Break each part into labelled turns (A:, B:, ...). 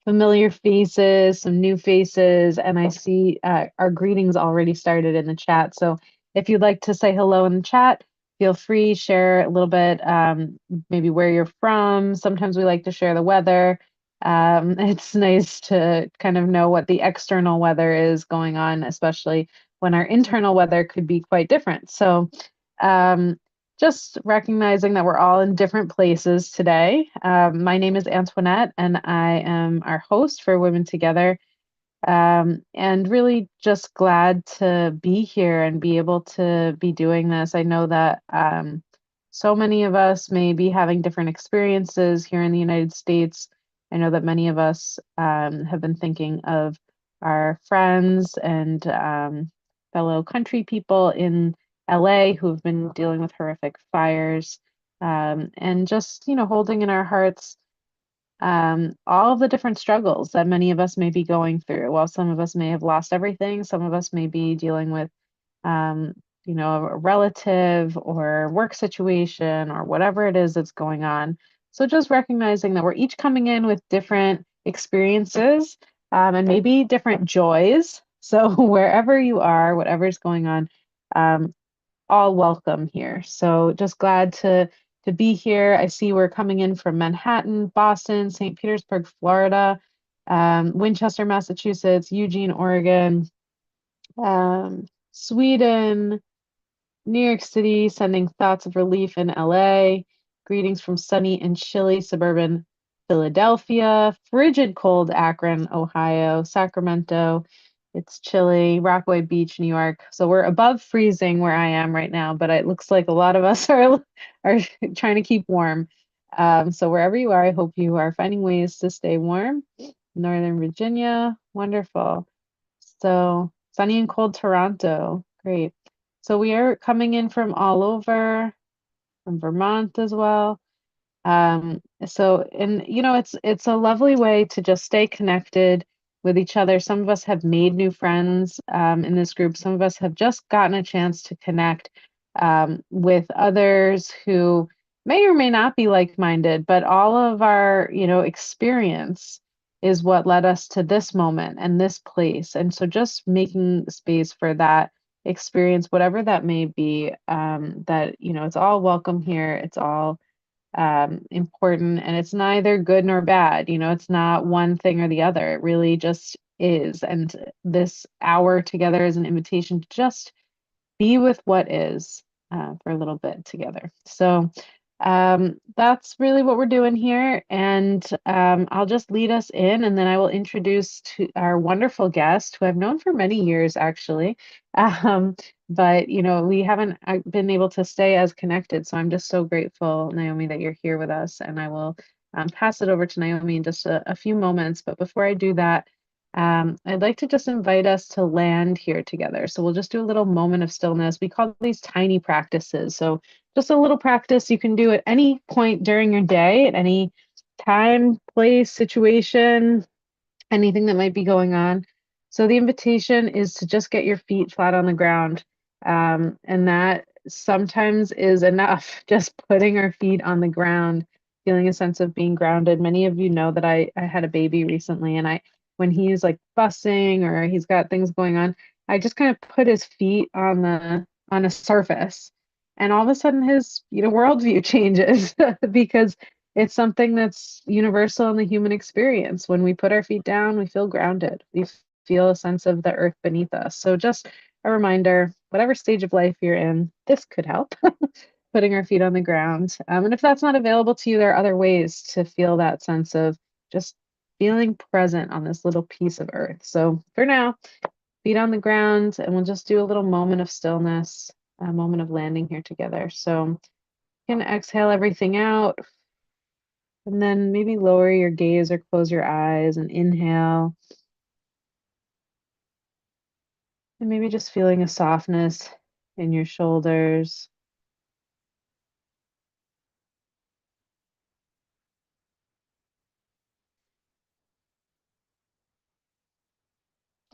A: familiar faces, some new faces, and I see our greetings already started in the chat. So if you'd like to say hello in the chat, feel free, share a little bit, maybe where you're from. Sometimes we like to share the weather. It's nice to kind of know what the external weather is going on, especially when our internal weather could be quite different. So um, just recognizing that we're all in different places today. My name is Antoinette, and I am our host for Women Together. And really just glad to be here and be able to be doing this. I know that so many of us may be having different experiences here in the United States. I know that many of us have been thinking of our friends and fellow country people in LA who have been dealing with horrific fires, and just, holding in our hearts all of the different struggles that many of us may be going through. While some of us may have lost everything, some of us may be dealing with, um, a relative or work situation or whatever it is that's going on. So just recognizing that we're each coming in with different experiences, and maybe different joys. So wherever you are, whatever's going on, um, all welcome here. So just glad to be here. I see we're coming in from Manhattan, Boston, St. Petersburg, Florida, Winchester, Massachusetts, Eugene, Oregon, Sweden, New York City, sending thoughts of relief in LA. Greetings from sunny and chilly suburban Philadelphia, frigid cold Akron, Ohio, Sacramento. It's chilly, Rockaway Beach, New York. So we're above freezing where I am right now, but it looks like a lot of us are trying to keep warm. So wherever you are, I hope you are finding ways to stay warm. Northern Virginia, wonderful. So sunny and cold Toronto, great. So we are coming in from all over, from Vermont as well. And it's a lovely way to just stay connected with each other. Some of us have made new friends in this group. Some of us have just gotten a chance to connect with others who may or may not be like-minded, but all of our, experience is what led us to this moment and this place. And so just making space for that experience, whatever that may be, that, it's all welcome here. It's all important, and it's neither good nor bad. It's not one thing or the other. It really just is. And this hour together is an invitation to just be with what is for a little bit together. So that's really what we're doing here. And I'll just lead us in, and then I will introduce to our wonderful guest who I've known for many years, actually. Um, but, we haven't been able to stay as connected. So I'm just so grateful, Naomi, that you're here with us. And I will pass it over to Naomi in just a few moments. But before I do that, I'd like to just invite us to land here together. So we'll just do a little moment of stillness. We call these tiny practices. So just a little practice you can do at any point during your day, at any time, place, situation, anything that might be going on. So the invitation is to just get your feet flat on the ground. And that sometimes is enough, just putting our feet on the ground, feeling a sense of being grounded. Many of you know that I had a baby recently, and when he's like fussing or he's got things going on, I just kind of put his feet on a surface. And all of a sudden his, worldview changes because it's something that's universal in the human experience. When we put our feet down, we feel grounded. We feel a sense of the earth beneath us. So just a reminder, whatever stage of life you're in, this could help. Putting our feet on the ground. And if that's not available to you, there are other ways to feel that sense of just feeling present on this little piece of earth. So for now, feet on the ground, and we'll just do a little moment of stillness, a moment of landing here together. So you can exhale everything out, and then maybe lower your gaze or close your eyes and inhale. And maybe just feeling a softness in your shoulders.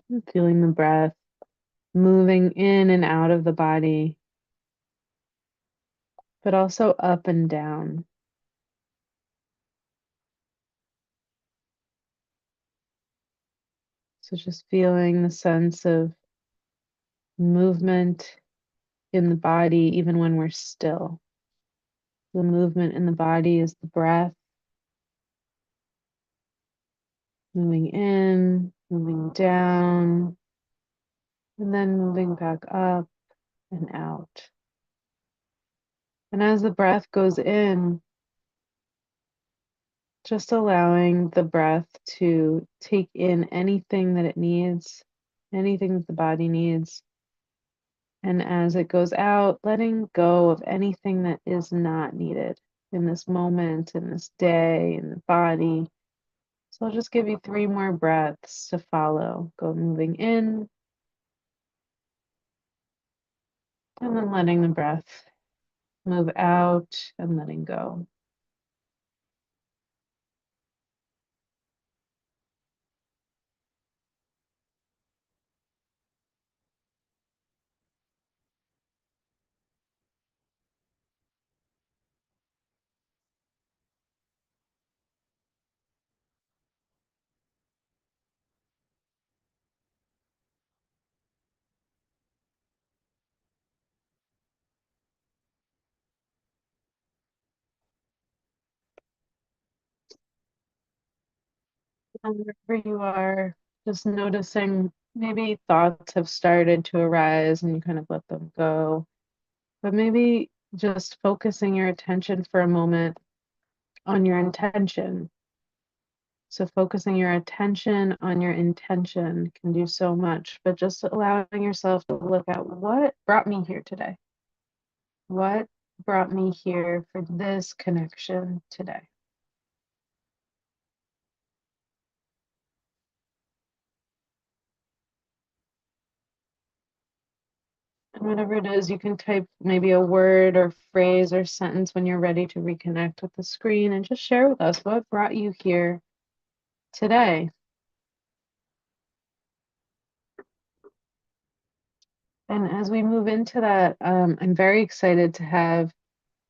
A: And feeling the breath moving in and out of the body, but also up and down. So just feeling the sense of movement in the body, even when we're still. The movement in the body is the breath, moving in, moving down, and then moving back up and out. And as the breath goes in, just allowing the breath to take in anything that it needs, anything that the body needs. And as it goes out, letting go of anything that is not needed in this moment, in this day, in the body. So I'll just give you 3 more breaths to follow. Go moving in and then letting the breath move out and letting go. And wherever you are, just noticing maybe thoughts have started to arise and you kind of let them go. But maybe just focusing your attention for a moment on your intention. So focusing your attention on your intention can do so much, but just allowing yourself to look at what brought me here today. What brought me here for this connection today? And whatever it is, you can type maybe a word or phrase or sentence when you're ready to reconnect with the screen and just share with us what brought you here today. And as we move into that, I'm very excited to have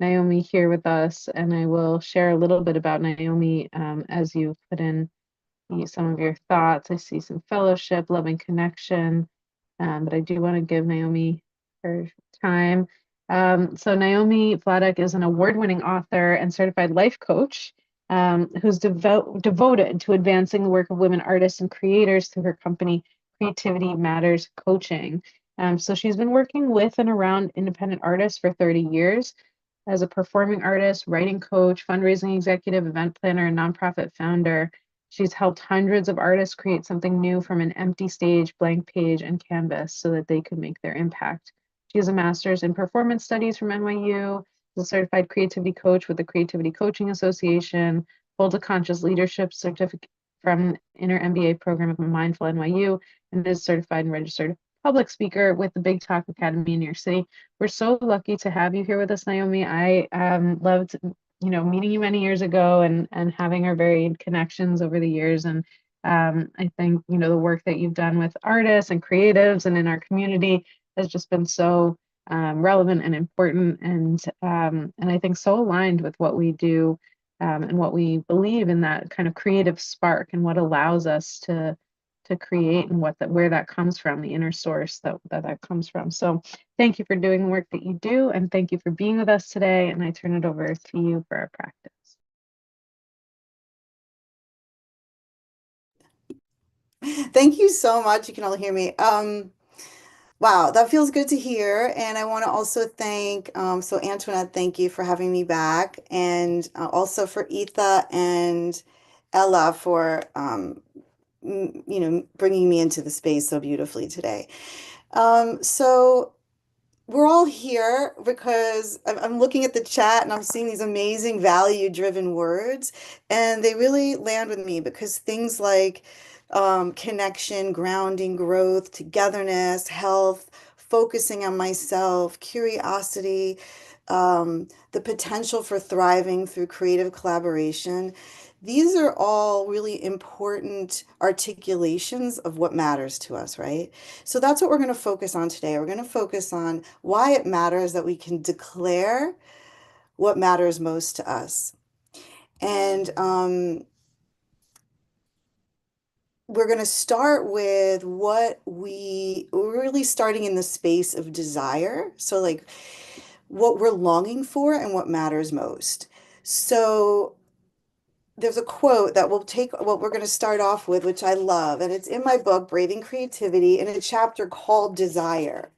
A: Naomi here with us, and I will share a little bit about Naomi as you put in some of your thoughts. I see some fellowship, loving connection, but I do want to give Naomi her time. So Naomi Vladeck is an award-winning author and certified life coach who's devoted to advancing the work of women artists and creators through her company, Creativity Matters Coaching. So she's been working with and around independent artists for 30 years as a performing artist, writing coach, fundraising executive, event planner, and nonprofit founder. She's helped hundreds of artists create something new from an empty stage, blank page, and canvas so that they could make their impact. She has a master's in performance studies from NYU, is a certified creativity coach with the Creativity Coaching Association, holds a conscious leadership certificate from Inner MBA program of Mindful NYU, and is certified and registered public speaker with the Big Talk Academy in New York City. We're so lucky to have you here with us, Naomi. I loved, meeting you many years ago and having our varied connections over the years. And I think, the work that you've done with artists and creatives and in our community has just been so relevant and important, and I think so aligned with what we do and what we believe in, that kind of creative spark and what allows us to create, and where that comes from, the inner source that comes from. So thank you for doing the work that you do, and thank you for being with us today. And I turn it over to you for our practice.
B: Thank you so much. You can all hear me. Wow, that feels good to hear. And I want to also thank, so Antoinette, thank you for having me back. And also for Etha and Ella for, bringing me into the space so beautifully today. So we're all here because I'm looking at the chat and I'm seeing these amazing value-driven words, and they really land with me because things like connection, grounding, growth, togetherness, health, focusing on myself, curiosity, the potential for thriving through creative collaboration. These are all really important articulations of what matters to us, right? So that's what we're going to focus on today. We're going to focus on why it matters that we can declare what matters most to us. And we're going to start with we're really starting in the space of desire. So, like, what we're longing for and what matters most. So, there's a quote that will take what we're going to start off with, which I love, and it's in my book, Braving Creativity, in a chapter called Desire.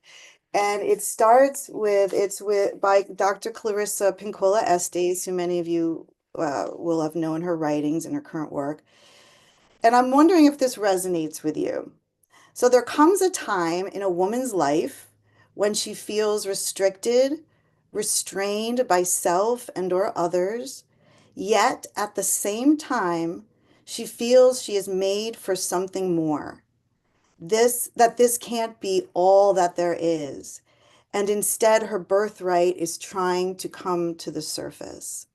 B: And it starts with, it's with by Dr. Clarissa Pinkola Estes, who many of you will have known her writings and her current work. And I'm wondering if this resonates with you. So there comes a time in a woman's life when she feels restricted, restrained by self and or others, yet at the same time, she feels she is made for something more. This can't be all that there is. And instead, her birthright is trying to come to the surface.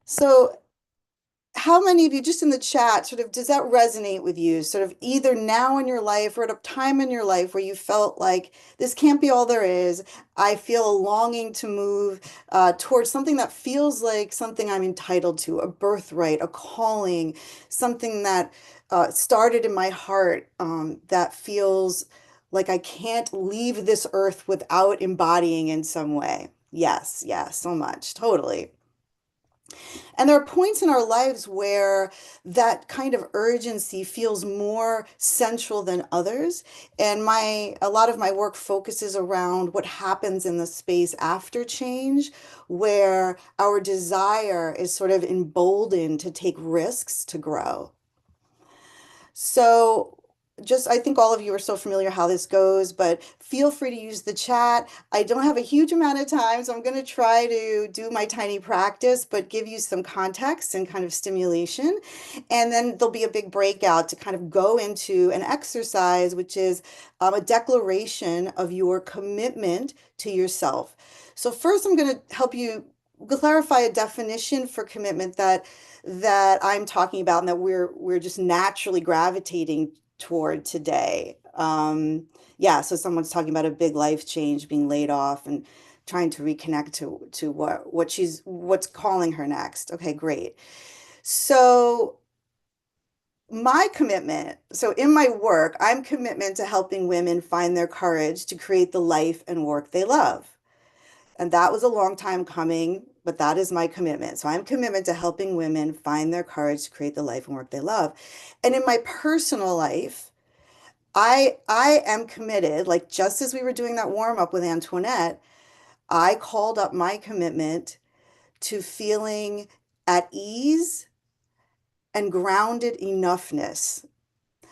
B: So how many of you, just in the chat, sort of, does that resonate with you? Sort of either now in your life or at a time in your life where you felt like this can't be all there is. I feel a longing to move towards something that feels like something I'm entitled to, a birthright, a calling, something that started in my heart that feels like I can't leave this earth without embodying in some way. Yes, yes, so much, totally. And there are points in our lives where that kind of urgency feels more central than others. And a lot of my work focuses around what happens in the space after change, where our desire is sort of emboldened to take risks to grow. So just, I think all of you are so familiar how this goes, but feel free to use the chat. I don't have a huge amount of time, so I'm going to try to do my tiny practice, but give you some context and kind of stimulation. And then there'll be a big breakout to kind of go into an exercise, which is a declaration of your commitment to yourself. So first, I'm going to help you clarify a definition for commitment that I'm talking about and that we're just naturally gravitating toward today. Yeah, so someone's talking about a big life change, being laid off and trying to reconnect to what's calling her next. Okay, great. So my commitment, so in my work, I'm commitment to helping women find their courage to create the life and work they love. And that was a long time coming, but that is my commitment. So I'm committed to helping women find their courage to create the life and work they love. And in my personal life, I am committed, like just as we were doing that warm up with Antoinette, I called up my commitment to feeling at ease and grounded enoughness.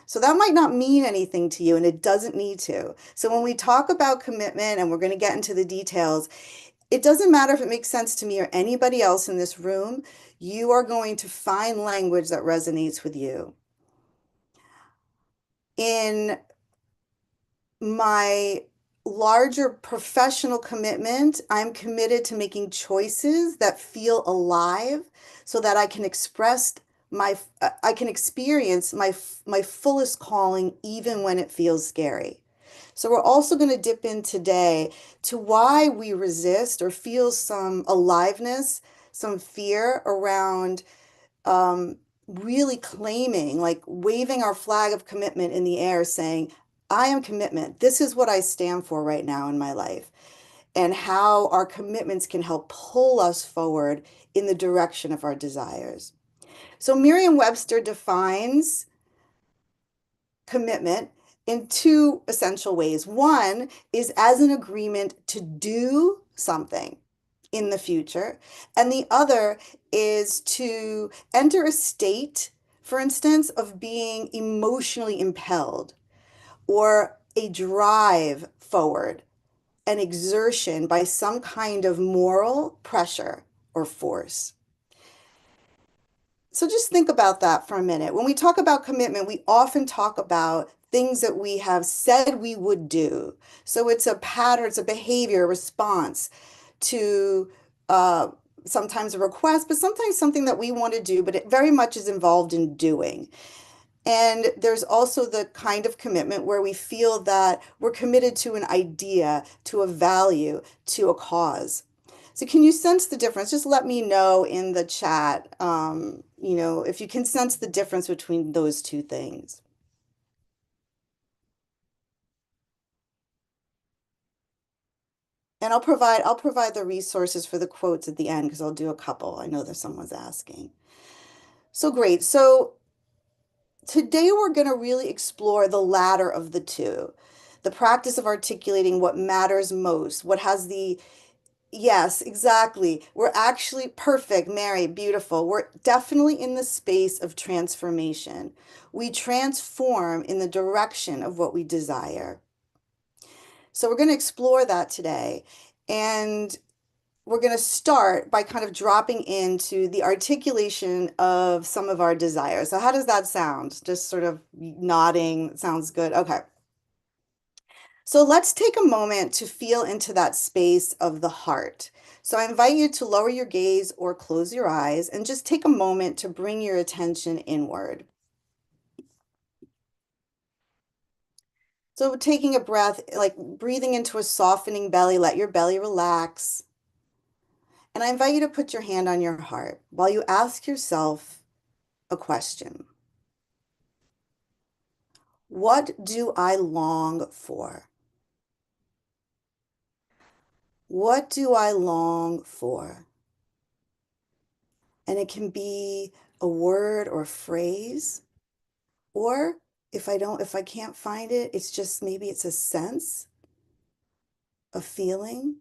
B: So that might not mean anything to you, and it doesn't need to. So when we talk about commitment, and we're going to get into the details, it doesn't matter if it makes sense to me or anybody else in this room, you are going to find language that resonates with you. In my larger professional commitment, I'm committed to making choices that feel alive so that I can I can experience my fullest calling even when it feels scary. So we're also going to dip in today to why we resist or feel some aliveness, some fear around um, really claiming, like waving our flag of commitment in the air, saying, I am commitment. This is what I stand for right now in my life, and how our commitments can help pull us forward in the direction of our desires. So Merriam-Webster defines commitment in two essential ways. One is as an agreement to do something in the future, and the other is to enter a state, for instance, of being emotionally impelled or a drive forward, an exertion by some kind of moral pressure or force. So just think about that for a minute. When we talk about commitment, we often talk about things that we have said we would do. So it's a pattern, it's a behavior, a response to sometimes a request, but sometimes something that we want to do, but it very much is involved in doing. And there's also the kind of commitment where we feel that we're committed to an idea, to a value, to a cause. So can you sense the difference? Just let me know in the chat if you can sense the difference between those two things. And I'll provide the resources for the quotes at the end because I'll do a couple. I know that someone's asking. So great. So today we're going to really explore the latter of the two, the practice of articulating what matters most, what has the yes, exactly. We're actually perfect, Mary, beautiful. We're definitely in the space of transformation. We transform in the direction of what we desire. So we're going to explore that today. And we're going to start by kind of dropping into the articulation of some of our desires. So, how does that sound? Just sort of nodding. Sounds good. Okay. So, let's take a moment to feel into that space of the heart. So, I invite you to lower your gaze or close your eyes and just take a moment to bring your attention inward. So, taking a breath, like breathing into a softening belly, let your belly relax. And I invite you to put your hand on your heart while you ask yourself a question. What do I long for? What do I long for? And it can be a word or a phrase, or if I can't find it, it's just maybe it's a sense, a feeling,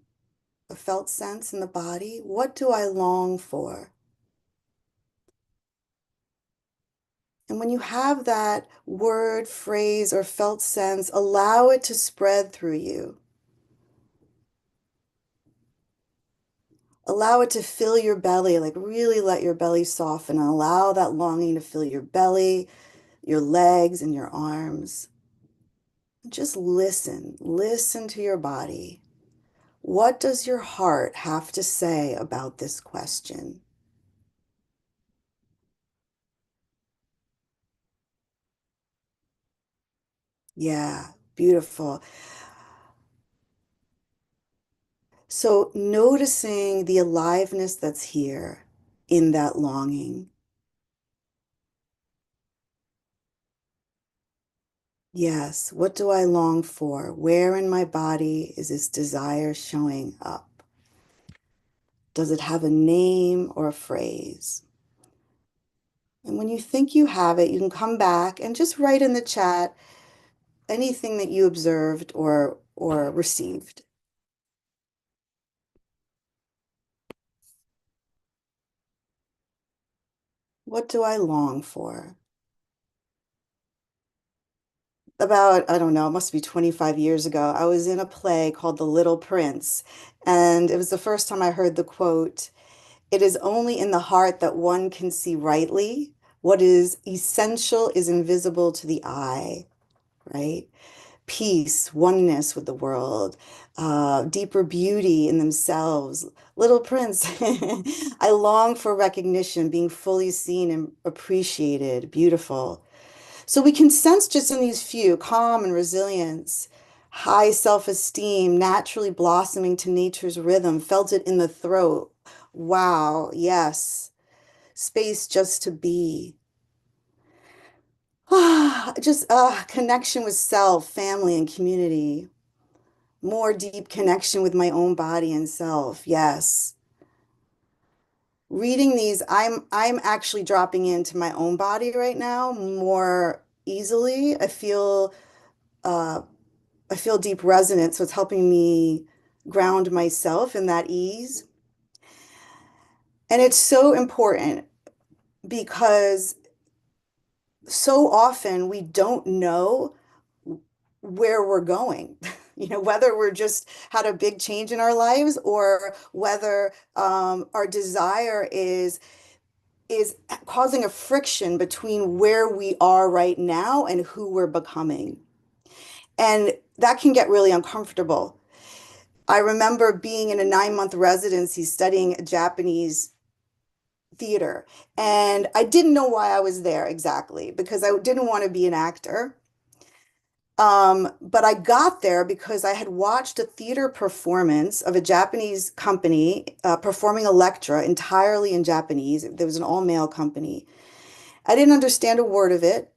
B: a felt sense in the body. What do I long for? And when you have that word, phrase, or felt sense, allow it to spread through you. Allow it to fill your belly, like really let your belly soften and allow that longing to fill your belly, your legs, and your arms. Just listen to your body. What does your heart have to say about this question? Yeah, beautiful. So, noticing the aliveness that's here in that longing. Yes, what do I long for? Where in my body is this desire showing up? Does it have a name or a phrase? And when you think you have it, you can come back and just write in the chat anything that you observed or received. What do I long for? About, I don't know, it must be 25 years ago, I was in a play called The Little Prince, and it was the first time I heard the quote, "It is only in the heart that one can see rightly. What is essential is invisible to the eye," right? Peace, oneness with the world, deeper beauty in themselves. Little Prince, I long for recognition, being fully seen and appreciated, beautiful. So we can sense just in these few calm and resilience, high self-esteem, naturally blossoming to nature's rhythm, felt it in the throat. Wow, yes. Space just to be. Just connection with self, family, and community. More deep connection with my own body and self. Yes. Reading these, I'm actually dropping into my own body right now more easily. Uh I feel deep resonance, so it's helping me ground myself in that ease. And it's so important because so often we don't know where we're going. Whether we're just had a big change in our lives or whether our desire is causing a friction between where we are right now and who we're becoming. And that can get really uncomfortable. I remember being in a 9-month residency studying Japanese theater, and I didn't know why I was there exactly because I didn't want to be an actor. But I got there because I had watched a theater performance of a Japanese company performing Elektra entirely in Japanese. There was an all-male company. I didn't understand a word of it,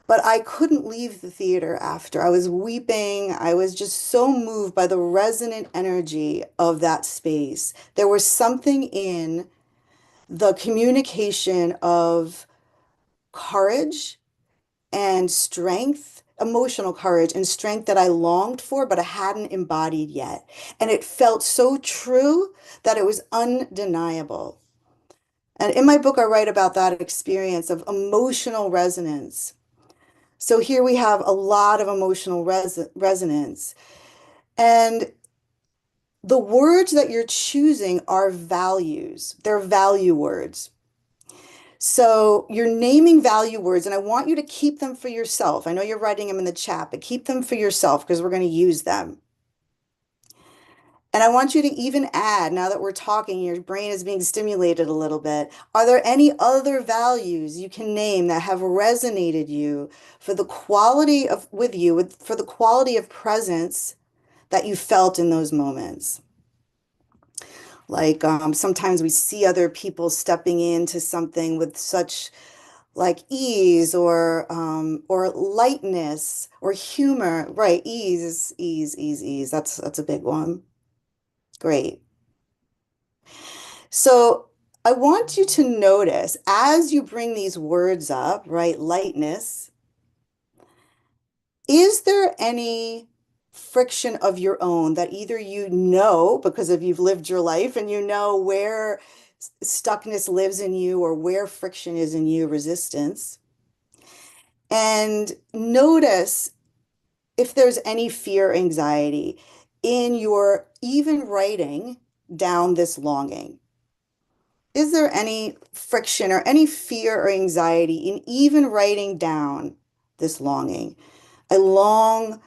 B: but I couldn't leave the theater after. I was weeping. I was just so moved by the resonant energy of that space. There was something in the communication of courage and strength, emotional courage and strength that I longed for, but I hadn't embodied yet. And it felt so true that it was undeniable. And in my book, I write about that experience of emotional resonance. So here we have a lot of emotional resonance. And the words that you're choosing are values, they're value words. So you're naming value words, and I want you to keep them for yourself. I know you're writing them in the chat, but keep them for yourself because we're going to use them. And I want you to even add, now that we're talking, your brain is being stimulated a little bit. Are there any other values you can name that have resonated you for the quality of with you, for the quality of presence that you felt in those moments? Like sometimes we see other people stepping into something with such like ease or lightness or humor. Right, ease. That's a big one. Great. So I want you to notice as you bring these words up, right? Lightness, is there any friction of your own that either you know because of you've lived your life and you know where stuckness lives in you or where friction is in you, resistance? And notice if there's any fear, anxiety in your even writing down this longing. Is there any friction or any fear or anxiety in even writing down this longing? I long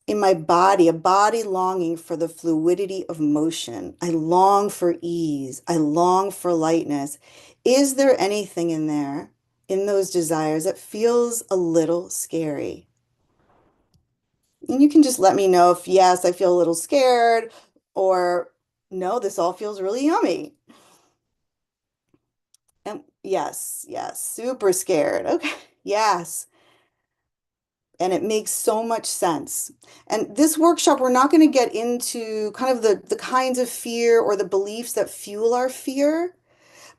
B: in my body, a body longing for the fluidity of motion. I long for ease. I long for lightness. Is there anything in there, in those desires, that feels a little scary? And you can just let me know if yes, I feel a little scared, or no, this all feels really yummy. And yes, super scared. Okay, yes. And it makes so much sense. And this workshop, we're not going to get into kind of the kinds of fear or the beliefs that fuel our fear,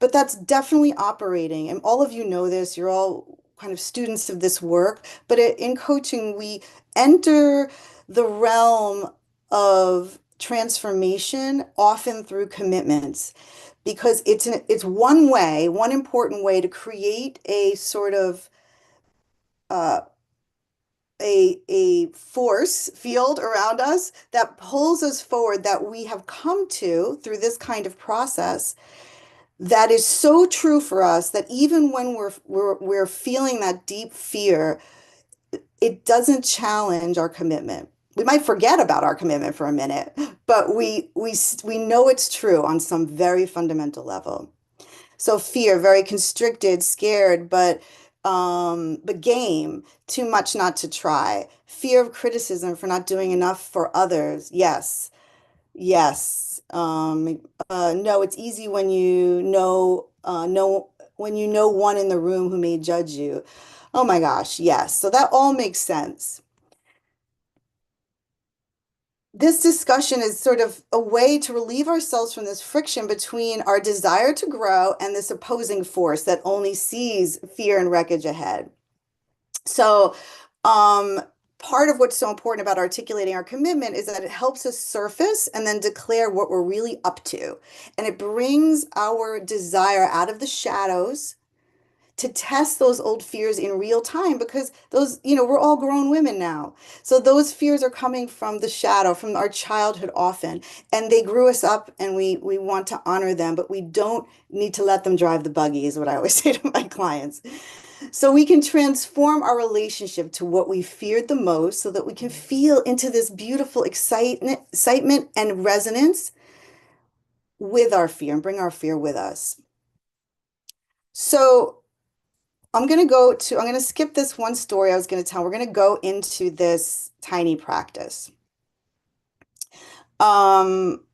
B: but that's definitely operating. And all of you know this, you're all kind of students of this work. But in coaching, we enter the realm of transformation often through commitments because it's one way, one important way to create a sort of uh, a force field around us that pulls us forward that we have come to through this kind of process that is so true for us that even when we're feeling that deep fear, it doesn't challenge our commitment. We might forget about our commitment for a minute, but we know it's true on some very fundamental level. So fear, very constricted, scared, but game, too much not to try. Fear of criticism for not doing enough for others. Yes. Yes. No, it's easy when when you know one in the room who may judge you. Oh my gosh, yes. So that all makes sense. This discussion is sort of a way to relieve ourselves from this friction between our desire to grow and this opposing force that only sees fear and wreckage ahead. So, part of what's so important about articulating our commitment is that it helps us surface and then declare what we're really up to. And it brings our desire out of the shadows to test those old fears in real time because those, we're all grown women now. So those fears are coming from the shadow, from our childhood often, and they grew us up and we want to honor them, but we don't need to let them drive the buggy, is what I always say to my clients. So we can transform our relationship to what we feared the most so that we can feel into this beautiful excitement and resonance with our fear and bring our fear with us. So I'm gonna skip this one story I was gonna tell. We're gonna go into this tiny practice. Um,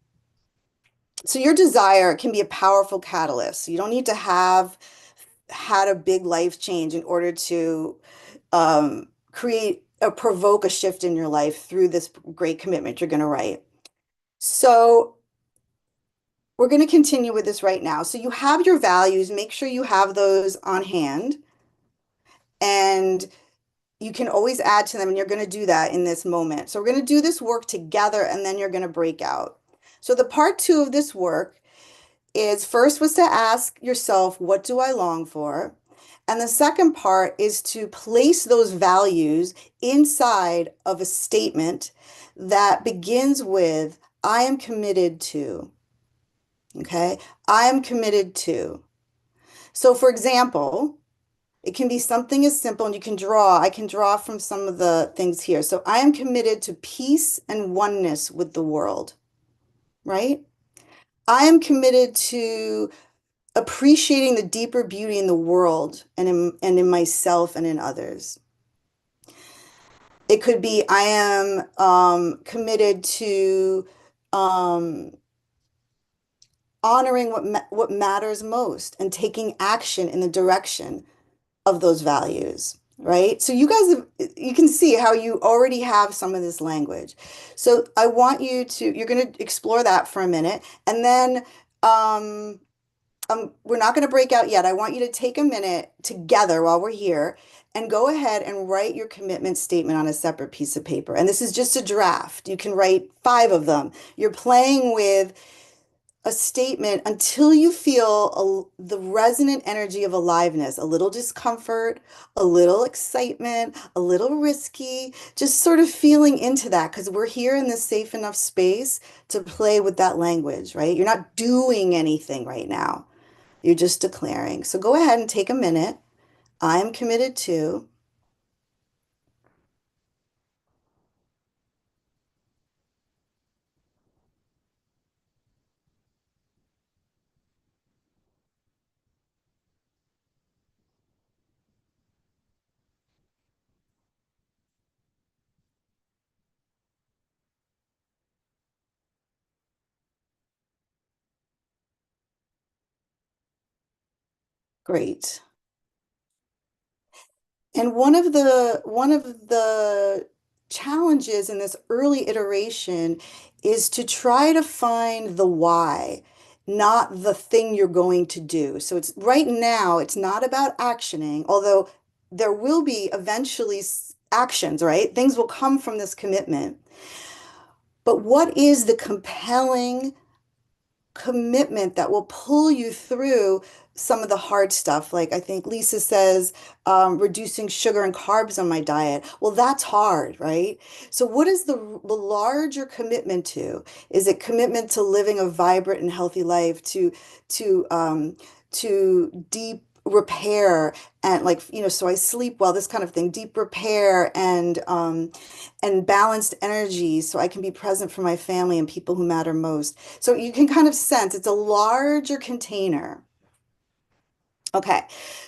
B: so your desire can be a powerful catalyst. You don't need to have had a big life change in order to create or provoke a shift in your life through this great commitment you're going to write. So we're going to continue with this right now. So you have your values, make sure you have those on hand, and you can always add to them, and you're going to do that in this moment. So we're going to do this work together, and then you're going to break out. So the part two of this work is first was to ask yourself, what do I long for? And the second part is to place those values inside of a statement that begins with, I am committed to. Okay. I am committed to. So, for example, it can be something as simple, and you can draw. I can draw from some of the things here. So, I am committed to peace and oneness with the world, right? I am committed to appreciating the deeper beauty in the world and in myself and in others. It could be I am committed to um, honoring what matters most and taking action in the direction of those values, right? So you can see how you already have some of this language. So I want you're going to explore that for a minute, and then um, we're not going to break out yet. I want you to take a minute together while we're here and go ahead and write your commitment statement on a separate piece of paper. And this is just a draft. You can write 5 of them. You're playing with a statement until you feel the resonant energy of aliveness, a little discomfort, a little excitement, a little risky, just sort of feeling into that, because we're here in this safe enough space to play with that language, right? You're not doing anything right now. You're just declaring. So go ahead and take a minute. I am committed to. Great. And one of the challenges in this early iteration is to try to find the why, not the thing you're going to do. So it's right now, it's not about actioning, although there will be eventually actions, right? Things will come from this commitment. But what is the compelling commitment that will pull you through some of the hard stuff? Like I think Lisa says, reducing sugar and carbs on my diet. Well, that's hard, right? So what is the larger commitment to? Is it commitment to living a vibrant and healthy life, to deep repair and, like, so I sleep well, this kind of thing, deep repair and balanced energy so I can be present for my family and people who matter most. So you can kind of sense it's a larger container. Okay,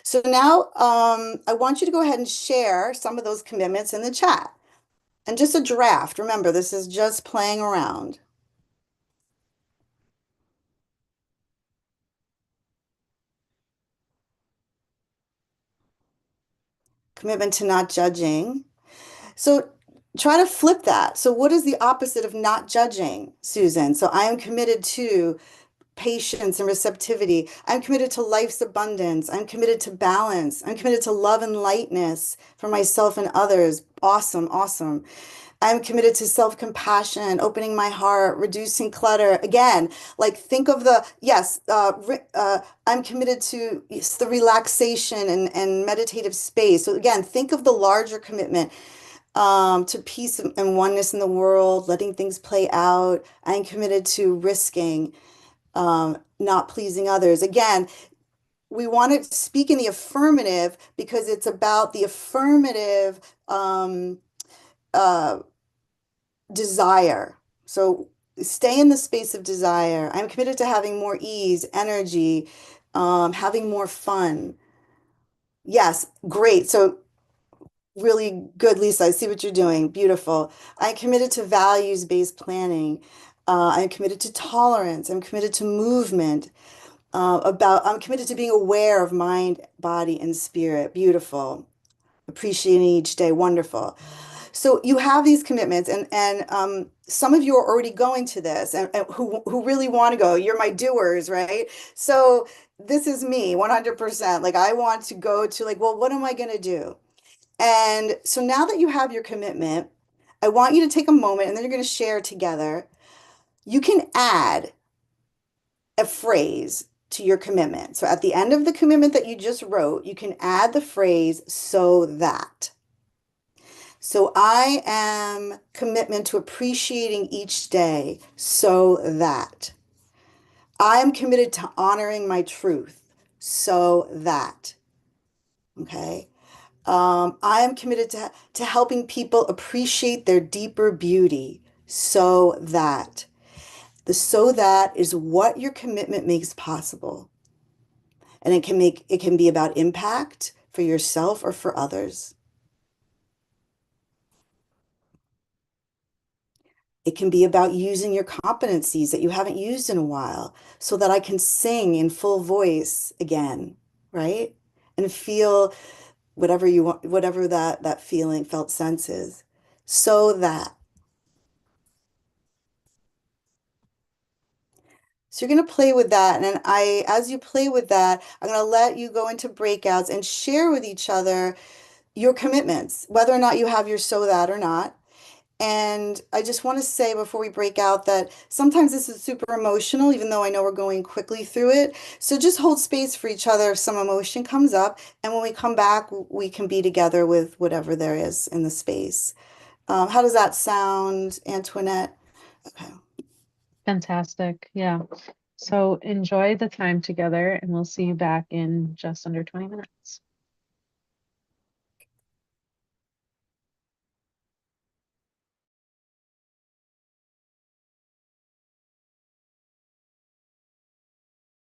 B: so now I want you to go ahead and share some of those commitments in the chat. And just a draft. Remember, this is just playing around. Commitment to not judging. So try to flip that. So what is the opposite of not judging, Susan? So I am committed to patience and receptivity. I'm committed to life's abundance. I'm committed to balance. I'm committed to love and lightness for myself and others. Awesome, awesome. I'm committed to self-compassion, opening my heart, reducing clutter. Again, like think of yes, I'm committed to yes, the relaxation and meditative space. So again, think of the larger commitment to peace and oneness in the world, letting things play out. I'm committed to risking, not pleasing others. Again, we want to speak in the affirmative because it's about the affirmative uh, desire. So stay in the space of desire. I'm committed to having more ease, energy, having more fun. Yes, great. So really good, Lisa. I see what you're doing. Beautiful. I'm committed to values-based planning. I'm committed to tolerance. I'm committed to movement. I'm committed to being aware of mind, body, and spirit. Beautiful. Appreciating each day. Wonderful. So you have these commitments, and some of you are already going to this, and who really want to go. You're my doers, right? So this is me, 100%. Like I want to go to like, well, what am I going to do? And so now that you have your commitment, I want you to take a moment, and then you're going to share together. You can add a phrase to your commitment. So at the end of the commitment that you just wrote, you can add the phrase so that. So I am commitment to appreciating each day so that. I am committed to honoring my truth so that. Okay. I am committed to helping people appreciate their deeper beauty so that. The so that is what your commitment makes possible. And it can be about impact for yourself or for others. It can be about using your competencies that you haven't used in a while so that I can sing in full voice again, right? And feel whatever you want, whatever that feeling, felt sense is. So that. So you're going to play with that. And as you play with that, I'm going to let you go into breakouts and share with each other your commitments, whether or not you have your so that or not. And I just want to say before we break out that sometimes this is super emotional, even though I know we're going quickly through it. So just hold space for each other if some emotion comes up. And when we come back, we can be together with whatever there is in the space. How does that sound, Antoinette? Okay.
A: Fantastic. Yeah. So enjoy the time together, and we'll see you back in just under 20 minutes.